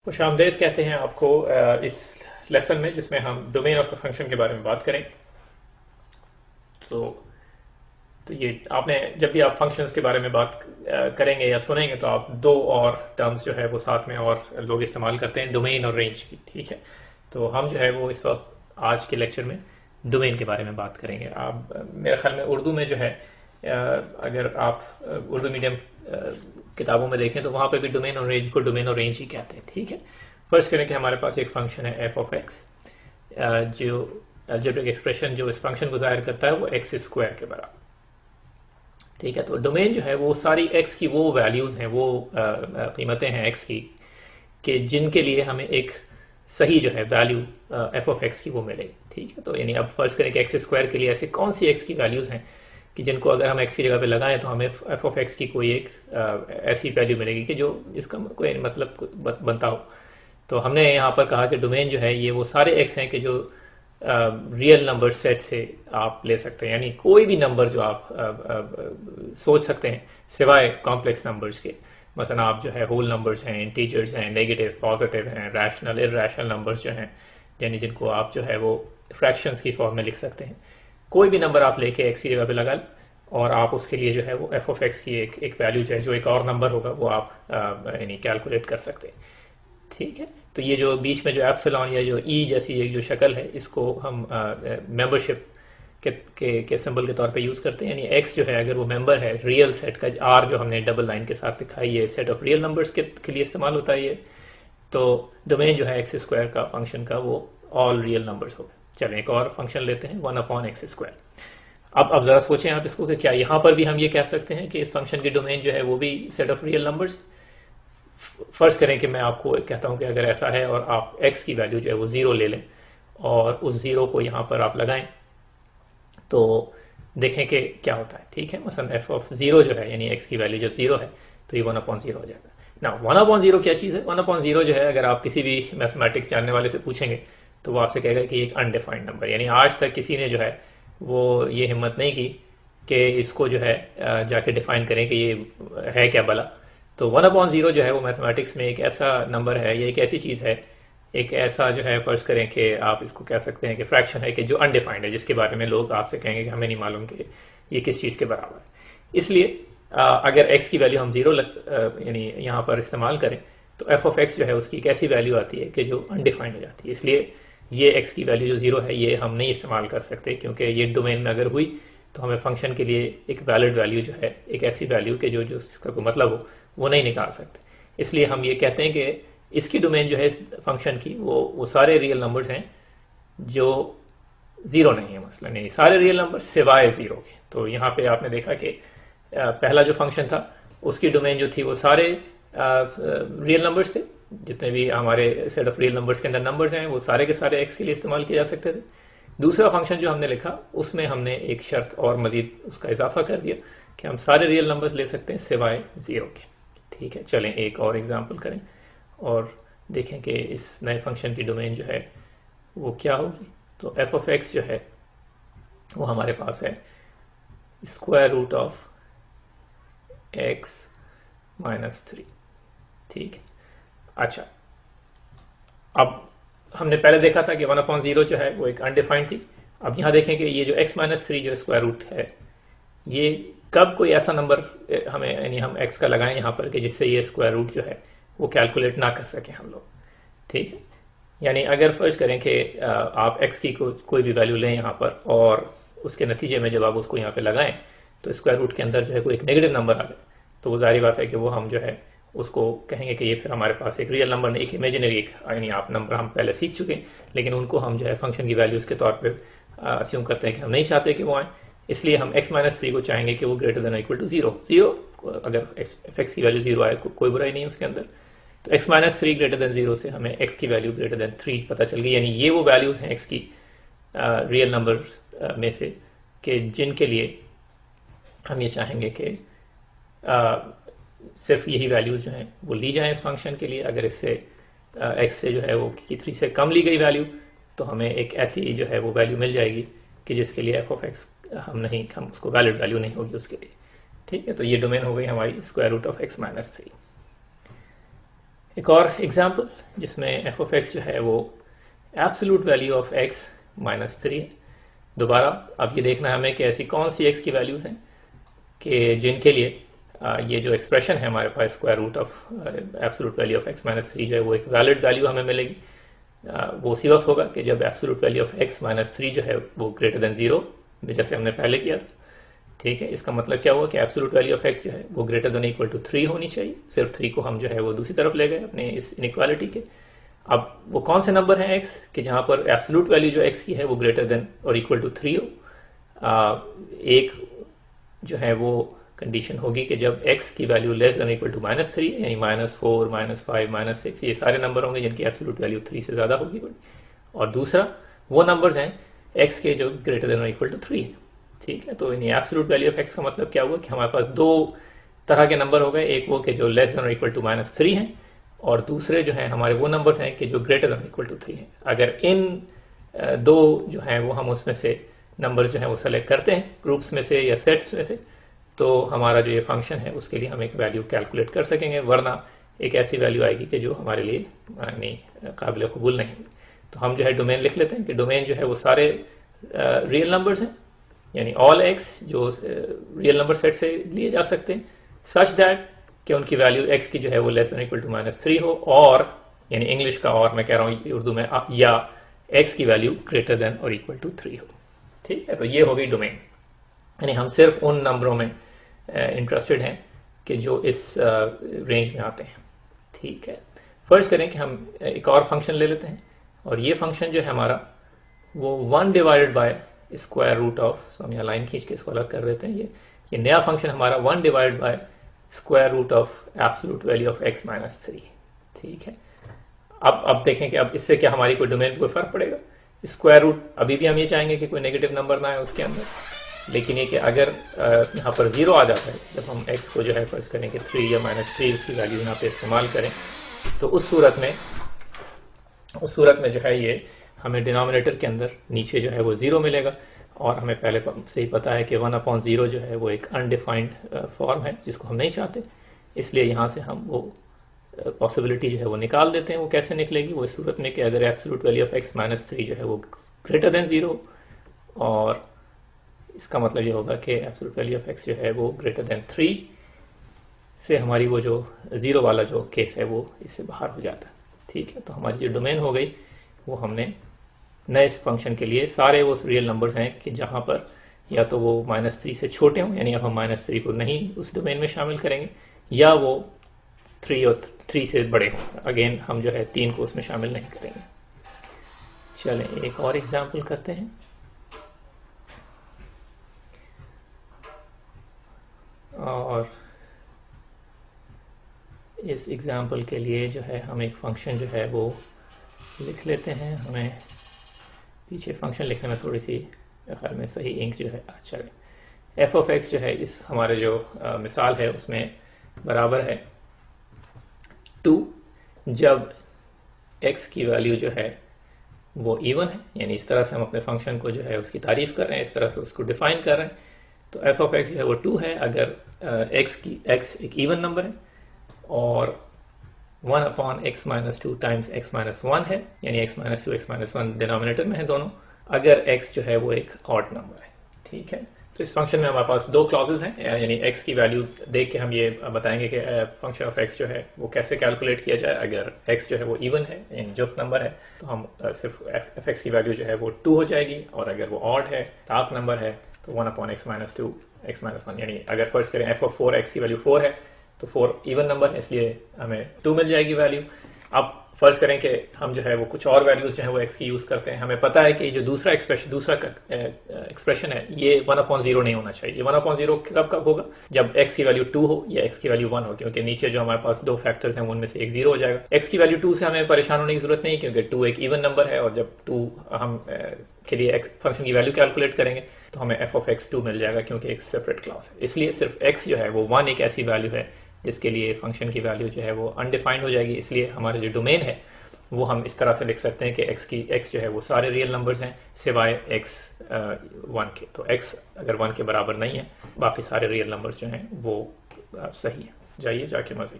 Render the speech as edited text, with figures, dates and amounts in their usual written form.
खुशामदीद कहते हैं आपको इस लेसन में जिसमें हम डोमेन ऑफ द फंक्शन के बारे में बात करें। तो तो ये आपने जब भी आप फंक्शंस के बारे में बात करेंगे या सुनेंगे तो आप दो और टर्म्स जो है वो साथ में और लोग इस्तेमाल करते हैं, डोमेन और रेंज की। ठीक है, तो हम जो है वो इस वक्त आज के लेक्चर में डोमेन के बारे में बात करेंगे। आप मेरे ख्याल में उर्दू में जो है अगर आप उर्दू मीडियम किताबों में देखें तो वहाँ पे भी डोमेन और रेंज को डोमेन और रेंज ही कहते हैं। ठीक है, फर्स्ट करें कि हमारे पास एक फंक्शन है एफ ऑफ एक्स, जो अलजेब्रिक एक्सप्रेशन जो इस फंक्शन को जाहिर करता है वो एक्स स्क्वायर के बराबर। ठीक है, तो डोमेन जो है वो सारी एक्स की वो वैल्यूज़ हैं, वो कीमतें हैं एक्स की कि जिनके लिए हमें एक सही जो है वैल्यू एफ ऑफ एक्स की वो मिलेगी। ठीक है, तो यानी अब फर्ज करें कि एक्स स्क्वायर के लिए ऐसे कौन सी एक्स की वैल्यूज़ हैं कि जिनको अगर हम एक्स की जगह पे लगाएं तो हमें एफ ऑफ एक्स की कोई एक ऐसी वैल्यू मिलेगी कि जो जिसका कोई मतलब बनता हो। तो हमने यहाँ पर कहा कि डोमेन जो है ये वो सारे एक्स हैं कि जो रियल नंबर सेट से आप ले सकते हैं, यानी कोई भी नंबर जो आप सोच सकते हैं सिवाय कॉम्प्लेक्स नंबर्स के। मसलन आप जो है होल नंबर्स हैं, इंटीजर्स हैं, नेगेटिव पॉजिटिव हैं, रैशनल इरैशनल नंबर्स जो हैं, यानी जिनको आप जो है वो फ्रैक्शंस की फॉर्म में लिख सकते हैं। कोई भी नंबर आप लेके एक्स की जगह पे लगा लें और आप उसके लिए जो है वो एफ ऑफ एक्स की एक वैल्यू जो है जो एक और नंबर होगा वो आप यानी कैलकुलेट कर सकते हैं। ठीक है, तो ये जो बीच में जो एप्सिलॉन या जो ई जैसी एक जो शक्ल है इसको हम मेंबरशिप के सिंबल के तौर पे यूज़ करते हैं, यानी एक्स जो है अगर वो मेंबर है रियल सेट का, आर जो हमने डबल लाइन के साथ लिखा है ये सेट ऑफ रियल नंबर्स के लिए इस्तेमाल होता है ये। तो डोमेन जो है एक्स स्क्वायर का फंक्शन का वो ऑल रियल नंबर्स हो गए। चलें एक और फंक्शन लेते हैं, वन अपॉन एक्स स्क्वायर। अब ज़रा सोचें आप इसको कि क्या यहाँ पर भी हम ये कह सकते हैं कि इस फंक्शन की डोमेन जो है वो भी सेट ऑफ रियल नंबर्स। फर्ज करें कि मैं आपको कहता हूँ कि अगर ऐसा है और आप x की वैल्यू जो है वो ज़ीरो ले लें और उस ज़ीरो को यहाँ पर आप लगाएं तो देखें कि क्या होता है। ठीक है, मसलन एफ ऑफ ज़ीरो जो है यानी x की वैल्यू जब ज़ीरो है तो ये वन अपॉन ज़ीरो हो जाएगा ना। वन अपॉन ज़ीरो क्या चीज़ है? वन अपॉन ज़ीरो जो है अगर आप किसी भी मैथमेटिक्स जानने वाले से पूछेंगे तो वो आपसे कहेगा कि एक अनडिफाइंड नंबर, यानी आज तक किसी ने जो है वो ये हिम्मत नहीं की कि इसको जो है जाके डिफाइन करें कि ये है क्या भला। तो वन अपॉन ज़ीरो जो है वो मैथमेटिक्स में एक ऐसा नंबर है, ये एक ऐसी चीज़ है, एक ऐसा जो है फर्ज करें कि आप इसको कह सकते हैं कि फ्रैक्शन है कि जो अनडिफाइंड है, जिसके बारे में लोग आपसे कहेंगे कि हमें नहीं मालूम कि ये किस चीज़ के बराबर है। इसलिए अगर एक्स की वैल्यू हम ज़ीरो यानी यहाँ पर इस्तेमाल करें तो एफ ऑफ एक्स जो है उसकी एक ऐसी वैल्यू आती है कि जो अनडिफाइंड हो जाती है। इसलिए ये एक्स की वैल्यू जो ज़ीरो है ये हम नहीं इस्तेमाल कर सकते, क्योंकि ये डोमेन में अगर हुई तो हमें फंक्शन के लिए एक वैलिड वैल्यू जो है, एक ऐसी वैल्यू के जो जो इसका कोई मतलब हो वो नहीं निकाल सकते। इसलिए हम ये कहते हैं कि इसकी डोमेन जो है इस फंक्शन की वो सारे रियल नंबर्स हैं जो ज़ीरो नहीं है, मसलन नहीं सारे रियल नंबर सिवाय ज़ीरो के। तो यहाँ पे आपने देखा कि पहला जो फंक्शन था उसकी डोमेन जो थी वो सारे रियल नंबर्स थे, जितने भी हमारे सेट ऑफ रियल नंबर्स के अंदर नंबर्स हैं वो सारे के सारे एक्स के लिए इस्तेमाल किए जा सकते थे। दूसरा फंक्शन जो हमने लिखा उसमें हमने एक शर्त और मज़ीद उसका इजाफा कर दिया कि हम सारे रियल नंबर्स ले सकते हैं सिवाय ज़ीरो के। ठीक है, चलें एक और एग्जांपल करें और देखें कि इस नए फंक्शन की डोमेन जो है वो क्या होगी। तो एफ ऑफ एक्स जो है वो हमारे पास है square root of x minus three. ठीक है, अच्छा अब हमने पहले देखा था कि वन अपॉन ज़ीरो जो है वो एक अनडिफाइंड थी। अब यहाँ देखें कि ये जो एक्स माइनस थ्री जो स्क्वायर रूट है ये कब कोई ऐसा नंबर हमें यानी हम एक्स का लगाएं यहाँ पर कि जिससे ये स्क्वायर रूट जो है वो कैलकुलेट ना कर सकें हम लोग। ठीक है, यानी अगर फर्ज करें कि आप एक्स की कोई भी वैल्यू लें यहाँ पर और उसके नतीजे में जब आप उसको यहाँ पे लगाएं तो स्क्वायर रूट के अंदर जो है कोई एक नेगेटिव नंबर आ जाए तो वो जाहिर बात है कि वो हम जो है उसको कहेंगे कि ये फिर हमारे पास एक रियल नंबर नहीं, एक इमेजिनरी एक यानी आप नंबर हम पहले सीख चुके हैं, लेकिन उनको हम जो है फंक्शन की वैल्यूज़ के तौर पर अस्यूम करते हैं कि हम नहीं चाहते कि वो आए। इसलिए हम x माइनस थ्री को चाहेंगे कि वो greater than equal to zero. Zero अगर एफ एक्स की वैल्यू ज़ीरो आए कोई बुराई नहीं है उसके अंदर। तो x minus three greater than zero से हमें x की वैल्यू ग्रेटर देन थ्री पता चल गई, यानी ये वो वैल्यूज़ हैं x की रियल नंबर में से कि जिनके लिए हम ये चाहेंगे कि सिर्फ यही वैल्यूज़ जो हैं वो ली जाएँ इस फंक्शन के लिए। अगर इससे x से जो है वो की थ्री से कम ली गई वैल्यू तो हमें एक ऐसी जो है वो वैल्यू मिल जाएगी कि जिसके लिए एफ ऑफ एक्स हम उसको वैलिड वैल्यू नहीं होगी उसके लिए। ठीक है, तो ये डोमेन हो गई हमारी square root of x minus three. एक और एग्जांपल जिसमें एफ ऑफ एक्स जो है वो एब्सोल्यूट वैल्यू ऑफ एक्स -3 है। दोबारा अब ये देखना है हमें कि ऐसी कौन सी एक्स की वैल्यूज़ हैं कि जिनके लिए ये जो एक्सप्रेशन है हमारे पास square root of absolute value of x -3 जो है वो एक वैलिड वैल्यू हमें मिलेगी। वो उसी वक्त होगा कि जब एब्सोल्यूट वैल्यू ऑफ एक्स -3 जो है वो ग्रेटर देन 0, जैसे हमने पहले किया था। ठीक है, इसका मतलब क्या हुआ कि एब्सोल्यूट वैल्यू ऑफ एक्स जो है वो ग्रेटर देन इक्वल टू 3 होनी चाहिए। सिर्फ 3 को हम जो है वो दूसरी तरफ ले गए अपने इस इनइक्वालिटी के। अब वो कौन से नंबर हैं एक्स कि जहाँ पर एब्सोल्यूट वैल्यू जो एक्स की है वो ग्रेटर देन और इक्वल टू 3 हो। एक जो है वो कंडीशन होगी कि जब x की value less than equal to -3 यानी -4, -5, -6 ये सारे नंबर होंगे जिनकी एब्सोल्यूट वैल्यू 3 से ज़्यादा होगी। और दूसरा वो नंबर्स हैं x के जो ग्रेटर देन और इक्वल टू 3 है। ठीक है, तो यानी एब्सोल्यूट वैल्यू ऑफ x का मतलब क्या हुआ कि हमारे पास दो तरह के नंबर हो गए, एक वो कि जो लेस देन और इक्वल टू -3 हैं और दूसरे जो हैं हमारे वो नंबर्स हैं कि जो ग्रेटर देन इक्वल टू 3 हैं। अगर इन दो जो हैं वो हम उसमें से नंबर्स जो हैं वो सेलेक्ट करते हैं ग्रुप्स में से या सेट्स में से, तो हमारा जो ये फंक्शन है उसके लिए हम एक वैल्यू कैलकुलेट कर सकेंगे, वरना एक ऐसी वैल्यू आएगी कि जो हमारे लिए नहीं काबिल कबूल नहीं। तो हम जो है डोमेन लिख लेते हैं कि डोमेन जो है वो सारे रियल नंबर्स हैं, यानी ऑल एक्स जो रियल नंबर सेट से लिए जा सकते हैं, सच दैट कि उनकी वैल्यू एक्स की जो है वो लेस देन इक्वल टू -3 हो, और यानी इंग्लिश का और मैं कह रहा हूँ उर्दू में, या एक्स की वैल्यू ग्रेटर देन और इक्वल टू 3 हो। ठीक है, तो ये हो गई डोमेन, यानी हम सिर्फ उन नंबरों में इंटरेस्टेड हैं कि जो इस रेंज में आते हैं। ठीक है, फर्ज करें कि हम एक और फंक्शन ले लेते हैं और ये फंक्शन जो है हमारा वो 1 divided by square root of, so हम यहाँ लाइन खींच के इसको अलग कर देते हैं, ये नया फंक्शन हमारा 1 divide by square root of absolute value of x -3। ठीक है, अब देखें कि अब इससे क्या हमारी कोई डोमेन पर कोई फर्क पड़ेगा। स्क्वायर रूट अभी भी हम ये चाहेंगे कि कोई नेगेटिव नंबर ना है उसके अंदर, लेकिन ये कि अगर यहाँ पर 0 आ जाता है जब हम x को जो है फर्ज करें कि 3 या -3 उसकी वैल्यू यहाँ पे इस्तेमाल करें, तो उस सूरत में जो है ये हमें डिनोमिनेटर के अंदर नीचे जो है वो 0 मिलेगा। और हमें पहले से ही पता है कि 1/0 जो है वो एक अनडिफाइंड फॉर्म है जिसको हम नहीं चाहते, इसलिए यहाँ से हम वो पॉसिबिलिटी जो है वो निकाल देते हैं। वो कैसे निकलेगी, वो इस सूरत में कि अगर एब्सोल्यूट वैल्यू ऑफ x -3 जो है वो ग्रेटर देन 0, और इसका मतलब ये होगा कि एब्सोल्यूट वैल्यू ऑफ x जो है वो ग्रेटर देन 3 से हमारी वो जो 0 वाला जो केस है वो इससे बाहर हो जाता है। ठीक है, तो हमारी जो डोमेन हो गई वो हमने नए इस फंक्शन के लिए सारे वो रियल नंबर्स हैं कि जहाँ पर या तो वो -3 से छोटे हों, यानी अब हम -3 को नहीं उस डोमेन में शामिल करेंगे, या वो 3 और 3 से बड़े हों, अगेन हम जो है 3 को उसमें शामिल नहीं करेंगे। चलें एक और एग्जाम्पल करते हैं। और इस एग्जाम्पल के लिए जो है हम एक फंक्शन जो है वो लिख लेते हैं। हमें पीछे फंक्शन लिखने में थोड़ी सी ख्याल में सही इंक जो है अच्छा है। एफ ऑफ एक्स जो है इस हमारे जो मिसाल है उसमें बराबर है 2 जब x की वैल्यू जो है वो इवन है, यानी इस तरह से हम अपने फंक्शन को जो है उसकी तारीफ कर रहे हैं, इस तरह से उसको डिफाइन कर रहे हैं। तो एफ ऑफ एक्स जो है वो 2 है अगर x एक इवन नंबर है, और 1/x -2 टाइम्स x -1 है, यानी x -2 x -1 डिनोमिनेटर में है दोनों, अगर x जो है वो एक ऑड नंबर है। ठीक है, तो इस फंक्शन में हमारे पास दो क्लॉजेज हैं, यानी x की वैल्यू देख के हम ये बताएंगे कि फंक्शन ऑफ x जो है वो कैसे कैलकुलेट किया जाए। अगर x जो है वो इवन है, यानी जुफ्त नंबर है, तो हम सिर्फ एफ एक्स की वैल्यू जो है वो 2 हो जाएगी, और अगर वो ऑड है, ताक नंबर है, तो 1/x -2 x -1, यानी अगर फर्ज करें f ऑफ 4x की वैल्यू 4 है तो 4 इवन नंबर है, इसलिए हमें 2 मिल जाएगी वैल्यू। अब फर्ज करें कि हम जो है वो कुछ और वैल्यूज जो है वो x की यूज़ करते हैं। हमें पता है कि जो दूसरा एक्सप्रेशन है ये 1/0 नहीं होना चाहिए। 1/0 कब होगा, जब x की वैल्यू 2 हो या x की वैल्यू 1 हो, क्योंकि नीचे जो हमारे पास दो फैक्टर्स हैं उनमें से एक 0 हो जाएगा। x की वैल्यू 2 से हमें परेशान होने की जरूरत नहीं, क्योंकि 2 एक इवन नंबर है, और जब 2 हम के लिए फंक्शन की वैल्यू कैलकुलेट करेंगे तो हमें f ऑफ x 2 मिल जाएगा, क्योंकि एक सेपरेट क्लास है। इसलिए सिर्फ x जो है वो 1 एक ऐसी वैल्यू है जिसके लिए फंक्शन की वैल्यू जो है वो अनडिफाइंड हो जाएगी। इसलिए हमारे जो डोमेन है वो हम इस तरह से लिख सकते हैं कि x जो है वो सारे रियल नंबर्स हैं सिवाय x 1 के। तो x अगर 1 के बराबर नहीं है, बाकी सारे रियल नंबर्स जो हैं वो सही है। जाइए जाके मजे